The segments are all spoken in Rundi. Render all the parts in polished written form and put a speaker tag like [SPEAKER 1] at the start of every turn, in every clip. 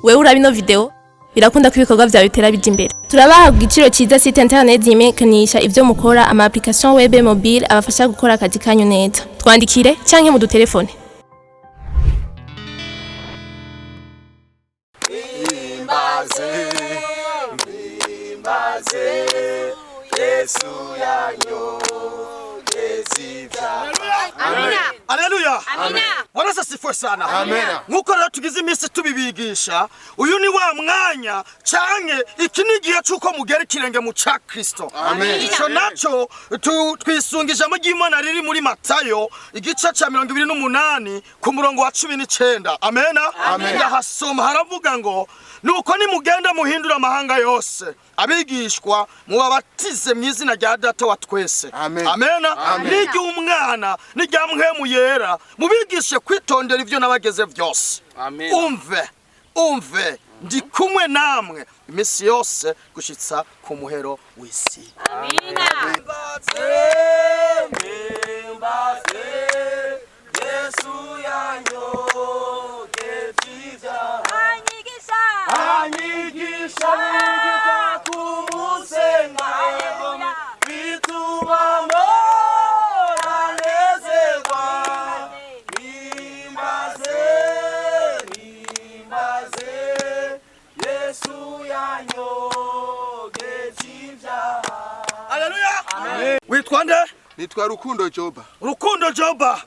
[SPEAKER 1] Wewe urabino video birakunda kwibikorwa vya bitera bija imbere. Turabaha igiciro ciza site internet yimekanisha ivyo mukora ama application web mobile abafasha gukora akazi kanyu neza. Twandikire canke mu dutelefone.
[SPEAKER 2] Yesu yanyo Amina. Haleluya. Amina. Bwana asifiwe sana.
[SPEAKER 3] Amina.
[SPEAKER 2] Nkuko rero tugize iminsi tubibigisha, uyu ni wa mwanya canke iki ni igihe cyuko mugera ikirenge mu ca Kristo.
[SPEAKER 3] Amen.
[SPEAKER 2] Ico naco twisungije mu ry'Imana riri muri Matayo igice ca 28 ku murongo wa 19. Amena. Ndahasoma haravuga ngo nuko nimugenda muhindura amahanga yose abigishwa mubabatize mu izina rya Data wa twese. Amena. Nigi umwana nijya mpwemu yera mubigishe kwitondera ivyo nabageze vyose. Umve ndi kumwe namwe imisi yose gushitsa ku muhero w'isi.
[SPEAKER 4] Amina.
[SPEAKER 2] Mbaze Yesu yanyo getija anyigisha kumusenga bituma moranezerwa nimbaze Yesu yanyo getija. Haleluya. Amen. Witwa nde?
[SPEAKER 3] Nitwa Rukundo Joba.
[SPEAKER 2] Rukundo Joba.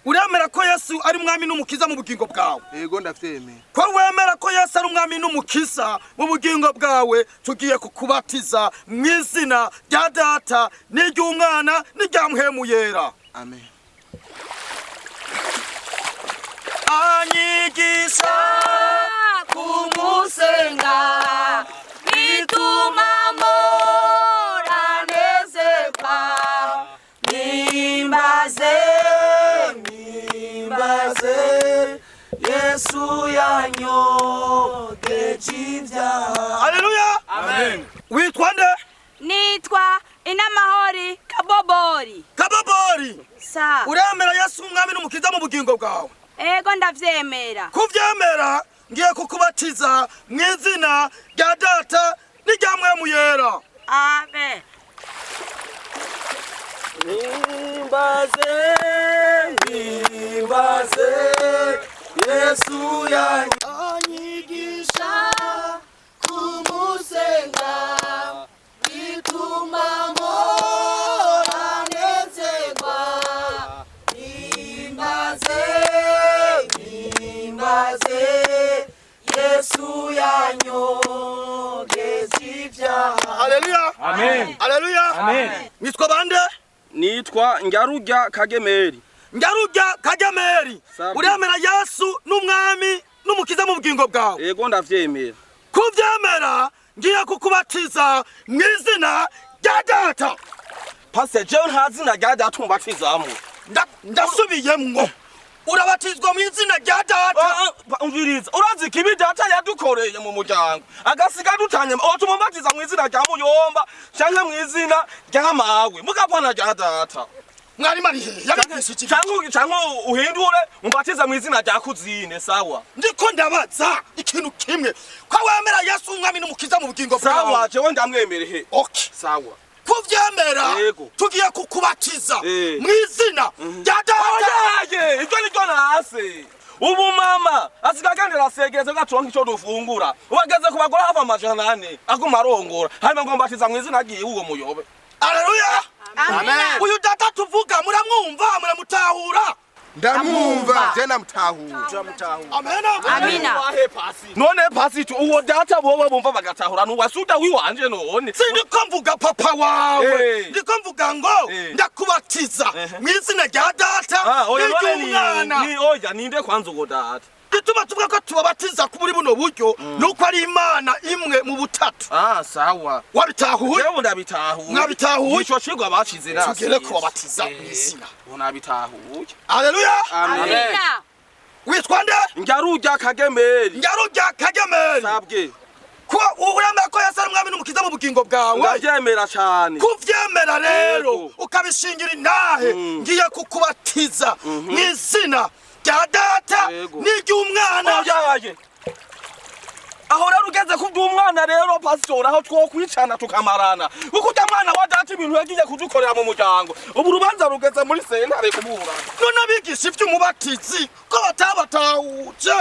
[SPEAKER 2] Uremera ko Yesu ari umwami n'umukiza mu bugingo bwawe?
[SPEAKER 3] Yego ndavyemera.
[SPEAKER 2] Ko wemera ko Yesu ari umwami n'umukiza mu bugingo bwawe, tugiye kukubatiza mu izina rya Data n'iry'Umwana n'irya Mpwemu Yera.
[SPEAKER 3] Amen.
[SPEAKER 2] Anyigisha kumusenga bituma moranezerwa nimbaze Yesu yanyo getija. Haleluya. Amen. Witwa nde?
[SPEAKER 4] Nitwa Inamahori Kabobori.
[SPEAKER 2] Kabobori.
[SPEAKER 4] Sa.
[SPEAKER 2] Uremera Yesu umwami n'umukiza mu bugingo bwawe?
[SPEAKER 4] Ego ndavyemera.
[SPEAKER 2] Kuvyemera ngiye kukubatiza mu izina rya Data n'irya Mpwemu Yera.
[SPEAKER 4] Amen.
[SPEAKER 2] Nimbaze Yesu yanyigisha kumusenga bituma moranezerwa nimbaze Yesu yanyo getija. Haleluya.
[SPEAKER 5] Amen.
[SPEAKER 2] Haleluya.
[SPEAKER 5] Amen.
[SPEAKER 2] Nitwa bande?
[SPEAKER 5] Nitwa Ngarurya Kagemeri.
[SPEAKER 2] Ngarurya Kagemeri. Uremera Yesu n'umwami n'umukiza mu bugingo bwawe?
[SPEAKER 5] Yego ndavyemera.
[SPEAKER 2] Kuvyemera ngiye kukubatiza mu izina rya Data.
[SPEAKER 5] Pastor John hazina rya Data umbatizamo.
[SPEAKER 2] Ndasubiyemwo. Urabatizwa mu izina rya Data.
[SPEAKER 5] Umviriza urazi kibi Data yadukoreye mu muryango agasiga dutanye otumubatiza mu izina rya Muyomba canke mu izina rya Mawe mugapana rya Data.
[SPEAKER 2] Mwari marihe yabigishije
[SPEAKER 5] Canke uhindure umbatiza mu izina rya Kuzine. Sawa.
[SPEAKER 2] Ndiko ndabaza ikintu kimwe ko wemera Yesu umwami n'umukiza mu bugingo bwawe?
[SPEAKER 5] Sawa jewe ndamwemerehe.
[SPEAKER 2] Okay.
[SPEAKER 5] Sawa.
[SPEAKER 2] Kuvyemera tugiye kukubatiza mu izina rya Data.
[SPEAKER 5] Ivyo nivyo nase. Ubu mama asikagandira segeze gatronka ico dufungura. Ubageze ku bagora hava amajana 4 akumarongora. Hanyuma ngo mbatiza mu izina ryiwe uwo Muyobe.
[SPEAKER 2] Haleluya.
[SPEAKER 4] Amen.
[SPEAKER 2] Uyu Data tuvuga muramwumva muramutahura?
[SPEAKER 3] Ndamwumva je namutahura.
[SPEAKER 2] Amen.
[SPEAKER 4] Amina.
[SPEAKER 5] None pasi tu uwo Data bobo bumva bagatahura nuwasuda wiwanje none.
[SPEAKER 2] Sindiko mvuga papa wawe. Ndiko mvuga ngo ndakubatiza mu izina rya Data n'Umwana.
[SPEAKER 5] Ni oya ninde kwanza uwo Data?
[SPEAKER 2] Gituma tuvuga ko tubabatiza ku muri buno buryo nuko ari Imana imwe mu butatu.
[SPEAKER 5] Sawa.
[SPEAKER 2] Wabitahuye?
[SPEAKER 5] Yewe ndabitahuye.
[SPEAKER 2] Mwabitahuye?
[SPEAKER 5] Ico cigwa bacize nasi.
[SPEAKER 2] Tugere kubabatiza mu izina.
[SPEAKER 5] Unabitahuye.
[SPEAKER 2] Haleluya.
[SPEAKER 4] Amina.
[SPEAKER 2] Witwa nde?
[SPEAKER 5] Ngarurya Kagemeri.
[SPEAKER 2] Ngarurya Kagemeri.
[SPEAKER 5] Sabwe.
[SPEAKER 2] uremera ko Yesu ari umwami n'umukiza mu bugingo bwawe
[SPEAKER 5] ndavyemera cyane
[SPEAKER 2] kuvyemera rero
[SPEAKER 5] Yego.
[SPEAKER 2] ukabishingira intahe ngiye kukubatiza mu izina rya data
[SPEAKER 5] Yego.
[SPEAKER 2] n'iry'umwana
[SPEAKER 5] oyaye aho rero ugeze ku by'umwana rero pastor aho twokwicana tukamarana kuko ujya mwana wa data ibintu yagiye kudukorera mu muryango ubu urubanza rugeze muri sentare kumura
[SPEAKER 2] none abigisha ivy'umubatizi ko batabatahuje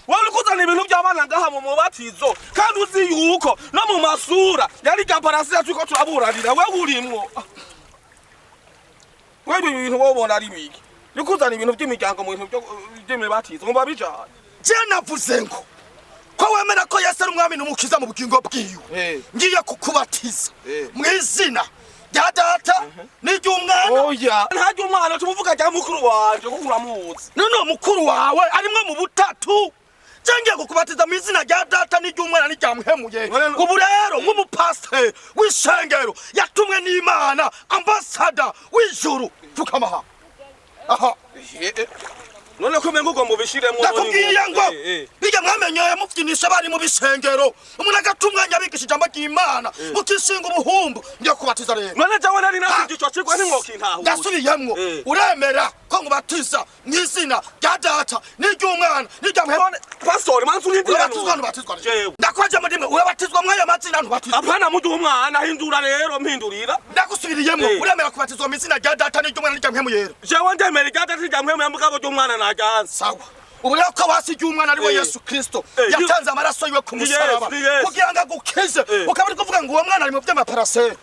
[SPEAKER 5] wari kuzana ibintu by'abana ngaha mu mubatizo kandi uzi yuko no mu masura yari gaparasi yacu ko turaburanira we urimwo we ibintu wobona ari biki ni kuzana ibintu by'imiryango mu bintu by'imibatizo ngo babijana
[SPEAKER 2] je navuze ngo ko wemera ko Yesu ari umwami n'umukiza mu bugingo bwiwe ngiye kukubatiza mu izina rya data n'iry'umwana
[SPEAKER 5] oya nta ry'umwana tumuvuga rya mukuru wanje kuko uramuzi
[SPEAKER 2] none mukuru wawe arimwe mu butatu ngiye kukubatiza mu izina rya data n'iry'umwana n'iryamuhemuye ubu rero nk'umupasiteri w'ishengero yatumwe n'Imana ambasada w'ijuru tukamaha aha
[SPEAKER 5] none ko mengo ugomba ubishiremo
[SPEAKER 2] ndakubwiye ngo bijya mwamenyeye muvyinisha bari mu bishengero umuntu agatumwanya abigisha ijambo ry'Imana mukishinga ubuhumbu ngiye kubatiza rero
[SPEAKER 5] none jawe nari nasi ico cigwa ntimwokintaho
[SPEAKER 2] ndasubiyemwo uremera ko ngubatiza mu izina rya data n'iry'umwana n'iryamuhemuye
[SPEAKER 5] pastor manzu
[SPEAKER 2] urabatizwa ntubatizwa rero ndakwaje muri mwe urabatizwa mwaya mazina ntubatizwa
[SPEAKER 5] apana mu umwana hindura rero mpindurira
[SPEAKER 2] ndagusubiriyemwo uremera kubatizwa mu izina rya data n'iry'umwana n'iryamuhemuye
[SPEAKER 5] jewe ndemera igata ry'amwemwe mugabo ry'umwana najanze
[SPEAKER 2] sawa ubu rero ko basi ry'umwana ari we Yesu Kristo yatanze amaraso yiwe ku musaraba kugira ngo agukize ukaba uri kuvuga ngo uwo mwana ari mu by'amaparasera